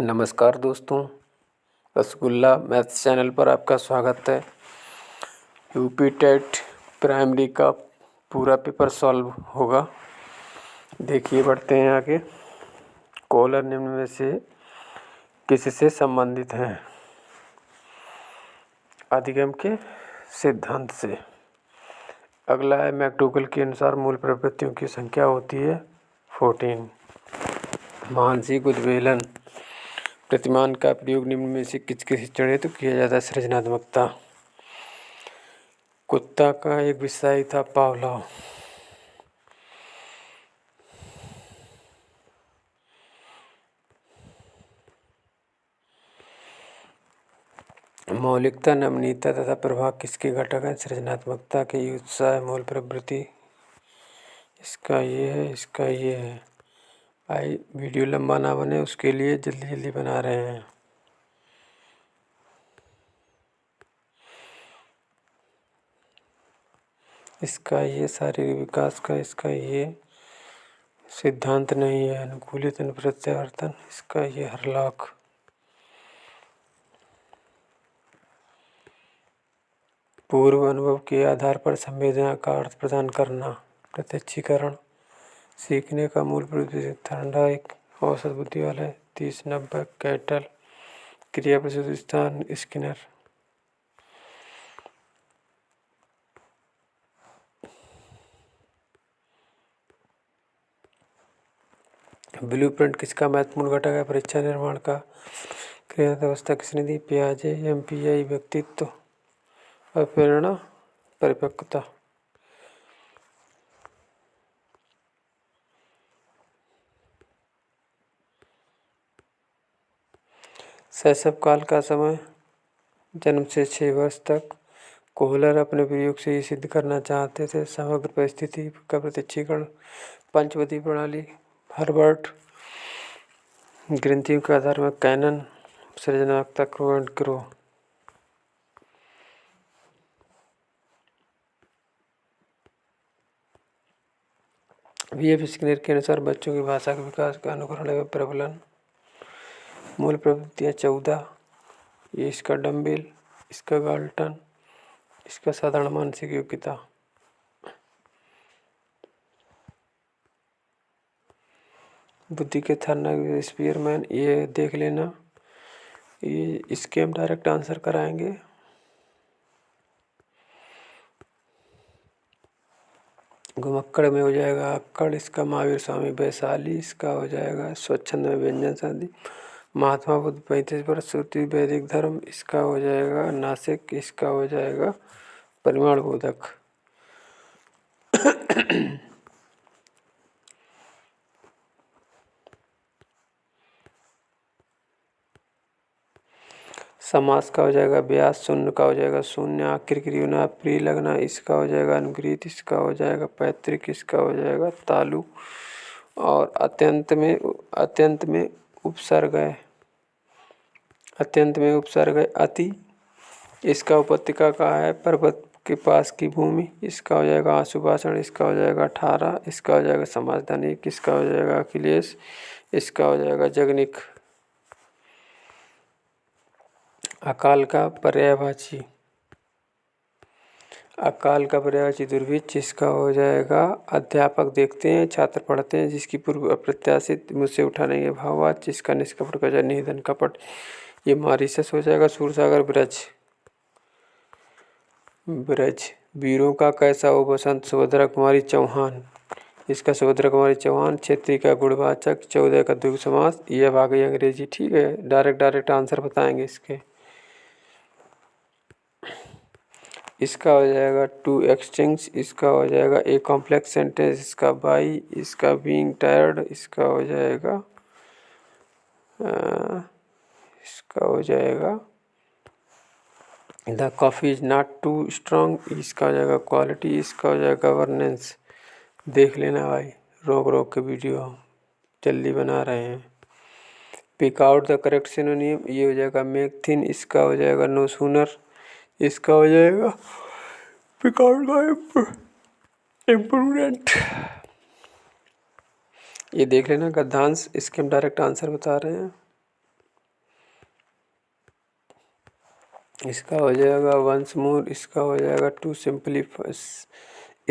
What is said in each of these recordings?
नमस्कार दोस्तों, rasgulla maths channel पर आपका स्वागत है। यूपी टेट प्राइमरी का पूरा पेपर सॉल्व होगा। देखिए, बढ़ते हैं आगे। कॉलर निम्न में से किससे संबंधित हैं? अधिगम के सिद्धांत से। अगला है, मैकडूगल के अनुसार मूल प्रवृत्तियों की संख्या होती है 14। मानसिक उद्वेलन प्रतिमान का प्रयोग निम्न में से किस चढ़े हेतु किया जाता है? सृजनात्मकता। कुत्ता का एक व्यवसायी था पावलोव। मौलिकता, नमनीयता तथा प्रभाव किसके घटक हैं? सृजनात्मकता के। उत्साह मूल प्रवृत्ति, इसका ये है, इसका ये है। भाई वीडियो लंबा ना बने उसके लिए जल्दी जल्दी बना रहे हैं। इसका ये शारीरिक विकास का, इसका ये सिद्धांत नहीं है। अनुकूलित प्रत्यावर्तन, इसका ये हरलॉक। पूर्व अनुभव के आधार पर संवेदना का अर्थ प्रदान करना, प्रत्यक्षीकरण। सीखने का मूल प्रवृत्ति थर्नडाइक, औसत बुद्धि वाले 30-90, कैटल। क्रिया प्रसूति स्थान स्किनर। ब्लूप्रिंट किसका महत्वपूर्ण घटक है? परीक्षा निर्माण का। क्रियात्मक अवस्था किसने दी? पियाजे। एमपीआई व्यक्तित्व और प्रेरणा परिपक्वता। शैशव काल का समय जन्म से 6 वर्ष तक। कोहलर अपने प्रयोग से ये सिद्ध करना चाहते थे। समग्र परिस्थिति का प्रत्यक्षीकरण, पंचपदी प्रणाली, हर्बर्ट। ग्रंथियों के आधार में कैनन, सृजनात्मकता crow and crow. VF Skinner के अनुसार बच्चों की भाषा के विकास का अनुकरण एवं प्रबलन। मूल प्रवृत्तियाँ 14। ये इसका डम्बेल, इसका गाल्टन, इसका साधारण मानसिक योग्यता। बुद्धि के थर्नर स्पीयरमैन, ये देख लेना। ये इसके हम डायरेक्ट आंसर कराएंगे। घुमक्कड़ में हो जाएगा अक्कड़, इसका महावीर स्वामी वैशाली, इसका हो जाएगा स्वच्छंद में व्यंजन संधि। महात्मा बुद्ध 35 वर्ष, श्रुति वैदिक धर्म, इसका हो जाएगा नासिक, इसका हो जाएगा परिमाण बोधक। समास का हो जाएगा व्यास, शून्य का हो जाएगा शून्य, आखिर क्रियोना प्रिय लगना, इसका हो जाएगा अनुग्रहित, इसका हो जाएगा पैतृक, इसका हो जाएगा तालु। और अत्यंत में उपसर्ग है, अत्यंत में उपसर्ग है अति। इसका उपत्यका का है पर्वत के पास की भूमि, इसका हो जाएगा आशुभाषण, इसका हो जाएगा 18, इसका हो जाएगा समाजधानी, किसका हो जाएगा अखिलेश, इसका हो जाएगा जगनिक। अकाल का पर्यायवाची, अकाल का पर्यायवाची दुर्भिक्ष, इसका हो जाएगा अध्यापक देखते हैं छात्र पढ़ते हैं, जिसकी पूर्व अप्रत्याशित मुझसे उठा नहीं है भाववाच्य, इसका निष्कपट का जाए निधन कपट। ये मॉरिशस हो जाएगा सूरसागर ब्रज। ब्रज वीरों का कैसा हो बसंत, सुभद्रा कुमारी चौहान, इसका सुभद्रा कुमारी चौहान। क्षेत्रीय का गुणवाचक, 14 का द्विगु समास। ये अब आ गई अंग्रेजी। ठीक है, डायरेक्ट आंसर बताएंगे इसके। इसका हो जाएगा टू एक्सचेंज, इसका हो जाएगा ए कॉम्प्लेक्स सेंटेंस, इसका बाई, इसका बीइंग टायर्ड, इसका हो जाएगा इसका हो जाएगा the coffee is not too strong, इसका हो जाएगा क्वालिटी, इसका हो जाएगा गवर्नेंस। देख लेना भाई, रोक रोक के वीडियो हम जल्दी बना रहे हैं। Pick out the correct synonym, ये हो जाएगा मेक थिन, इसका हो जाएगा नो सूनर, इसका हो जाएगा पिक आउट द इम्प्रूवमेंट। ये देख लेना गद्यांश, इसके हम डायरेक्ट आंसर बता रहे हैं। इसका हो जाएगा वंस मोर, इसका हो जाएगा to simply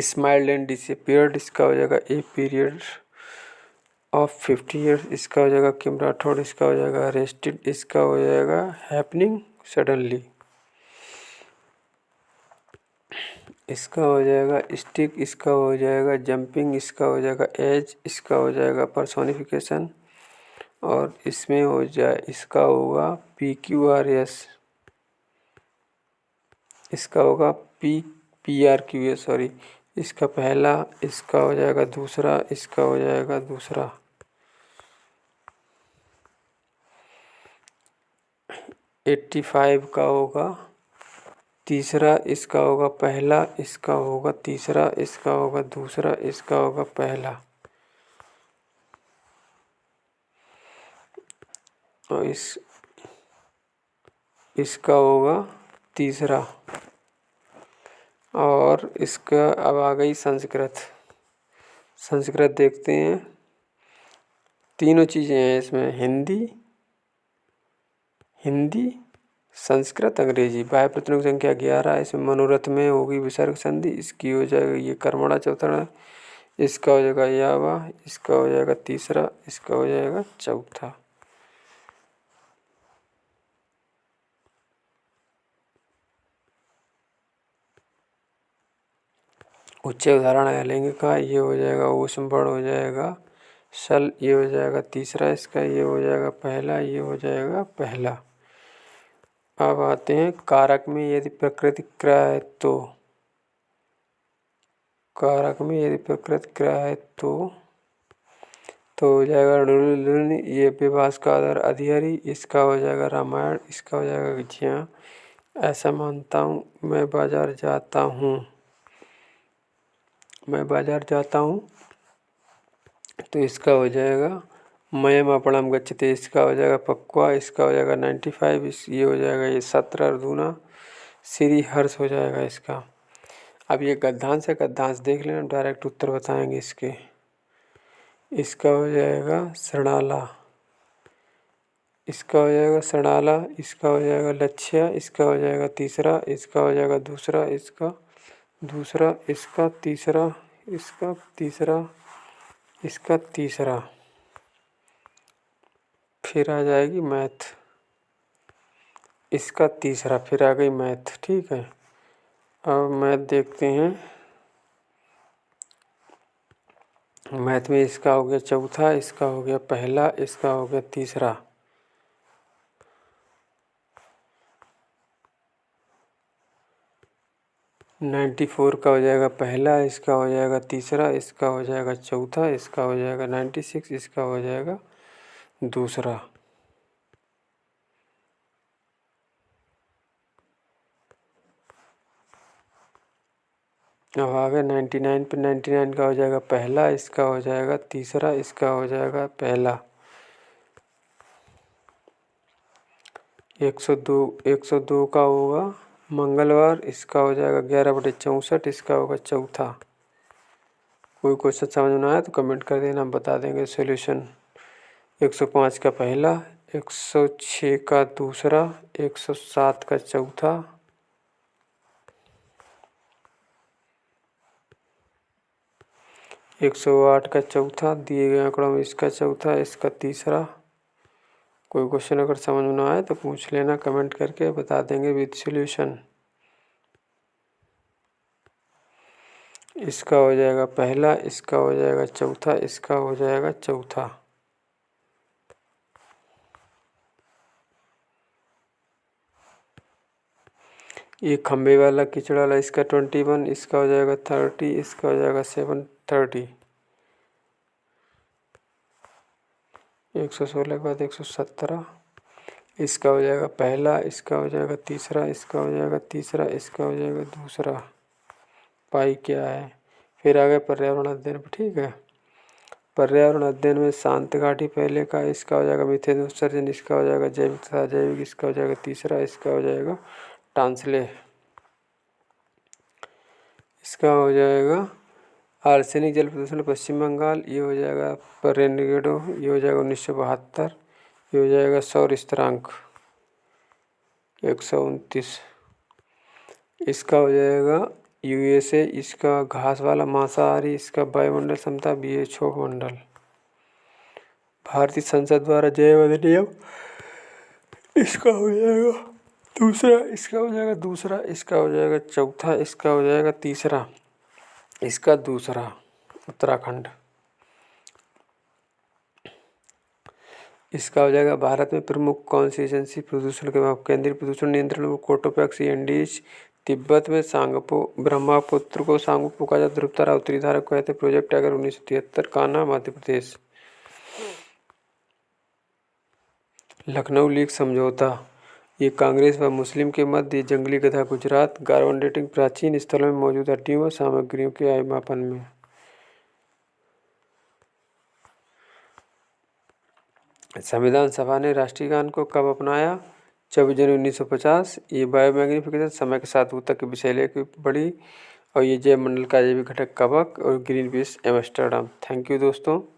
smiled and disappeared, इसका हो जाएगा ए पीरियड ऑफ 50 ईयर्स, इसका हो जाएगा किम राठौड़, इसका हो जाएगा अरेस्टेड, इसका हो जाएगा हैपनिंग सडनली, इसका हो जाएगा स्टिक, इसका हो जाएगा जंपिंग, इसका हो जाएगा एज, इसका हो जाएगा पर्सोनिफिकेशन, और इसमें हो जाए इसका होगा PQRS, इसका होगा PRQS सॉरी, इसका पहला, इसका हो जाएगा दूसरा, इसका हो जाएगा दूसरा, 85 का होगा तीसरा, इसका होगा पहला, इसका होगा तीसरा, इसका होगा दूसरा, इसका होगा पहला, और इसका होगा तीसरा। और इसका अब आ गई संस्कृत। संस्कृत देखते हैं, तीनों चीज़ें हैं इसमें, हिंदी संस्कृत अंग्रेजी। बाह्य प्रतिनिधि संख्या 11, इसमें मनोरथ में होगी विसर्ग संधि, इसकी हो जाएगा ये कर्मणा चौथा, इसका हो जाएगा यावा, इसका हो जाएगा तीसरा, इसका हो जाएगा चौथा। उच्च उदाहरण लेंगे का, ये हो जाएगा ऊष्मवर्ण हो जाएगा सल, ये हो जाएगा तीसरा, इसका ये हो जाएगा पहला, ये हो जाएगा पहला। अब आते हैं कारक में यदि प्रकृति क्रिया है तो, कारक में यदि प्रकृति क्रिया है तो हो जाएगा ये विभास का आधार अधिहरी, इसका हो जाएगा रामायण, इसका हो जाएगा ज्ञा। ऐसा मानता हूँ मैं बाजार जाता हूँ, मैं बाजार जाता हूँ, तो इसका हो जाएगा मयम अपणम गच्छते, इसका हो जाएगा पक्वा, इसका हो जाएगा 95, ये हो जाएगा ये 17 दूना श्री हर्ष हो जाएगा इसका। अब ये गद्यांश है, गद्यांश देख लेना, डायरेक्ट उत्तर बताएंगे इसके। इसका हो जाएगा शरणाला, इसका हो जाएगा शरणाला, इसका हो जाएगा लक्ष्य, इसका हो जाएगा तीसरा, इसका हो जाएगा दूसरा, इसका दूसरा, इसका तीसरा, इसका तीसरा, इसका तीसरा, फिर आ जाएगी मैथ, इसका तीसरा, फिर आ गई मैथ। ठीक है, अब मैथ देखते हैं। मैथ में इसका हो गया चौथा, इसका हो गया पहला, इसका हो गया तीसरा, नाइन्टी 94 का हो जाएगा पहला, इसका हो जाएगा तीसरा, इसका हो जाएगा चौथा, इसका हो जाएगा 96, इसका हो जाएगा दूसरा। अब आ गया 99 पे, 99 का हो जाएगा पहला, इसका हो जाएगा तीसरा, इसका हो जाएगा पहला। 102 का होगा मंगलवार, इसका हो जाएगा 11/64, इसका होगा चौथा। कोई क्वेश्चन समझ में आया तो कमेंट कर देना, हम बता देंगे सॉल्यूशन। 105 का पहला, 106 का दूसरा, 107 का चौथा, 108 का चौथा, दिए गए आंकड़ों में इसका चौथा, इसका तीसरा। कोई क्वेश्चन अगर समझ में ना आए तो पूछ लेना कमेंट करके, बता देंगे विद सॉल्यूशन। इसका हो जाएगा पहला, इसका हो जाएगा चौथा, इसका हो जाएगा चौथा। ये खंबे वाला कीचड़ वाला, इसका 21, इसका हो जाएगा 30, इसका हो जाएगा 730। 116 के बाद 117, इसका हो जाएगा पहला, इसका हो जाएगा तीसरा, इसका हो जाएगा तीसरा, इसका हो जाएगा दूसरा। पाई क्या है, फिर आ गए पर्यावरण अध्ययन पर। ठीक है, पर्यावरण अध्ययन में शांत घाटी पहले का, इसका हो जाएगा मिथेन उत्सर्जन, इसका हो जाएगा जैविक तथा अजैविक, इसका हो जाएगा तीसरा, इसका हो जाएगा टांसले, इसका हो जाएगा आर्सेनिक जल प्रदूषण पश्चिम बंगाल, ये हो जाएगा रेनगेडो, ये हो जाएगा 1972, ये हो जाएगा सौर स्थिरांक, 129। इसका हो जाएगा USA, इसका घास वाला मांसाहारी, इसका वायुमंडल क्षमता WHO मंडल। भारतीय संसद द्वारा जैव अधिनियम, इसका हो जाएगा दूसरा, इसका हो जाएगा दूसरा, इसका हो जाएगा चौथा, इसका हो जाएगा तीसरा, इसका दूसरा उत्तराखंड। इसका हो जाएगा भारत में प्रमुख कौन सी एजेंसी प्रदूषण के माप, केंद्रीय प्रदूषण नियंत्रण बोर्ड, कोटोपैक्स एनडीज। तिब्बत में सांगपो ब्रह्मपुत्र को सांगपो का ध्रुव तारा उत्तरी धारा कहते, project tiger 1973। Kanha Madhya Pradesh. Lucknow league समझौता, ये कांग्रेस व मुस्लिम के मध्य। जंगली गधा गुजरात। कार्बन डेटिंग, प्राचीन स्थलों में मौजूद हड्डियों व सामग्रियों के आयु मापन में। संविधान सभा ने राष्ट्रीय गान को कब अपनाया, 24 जनवरी 1950। ये बायोमैग्निफिकेशन समय के साथ ऊतक के विषैले की बढ़ी, और ये जैव मंडल का जैविक घटक कवक, और green peas Amsterdam. Thank you दोस्तों।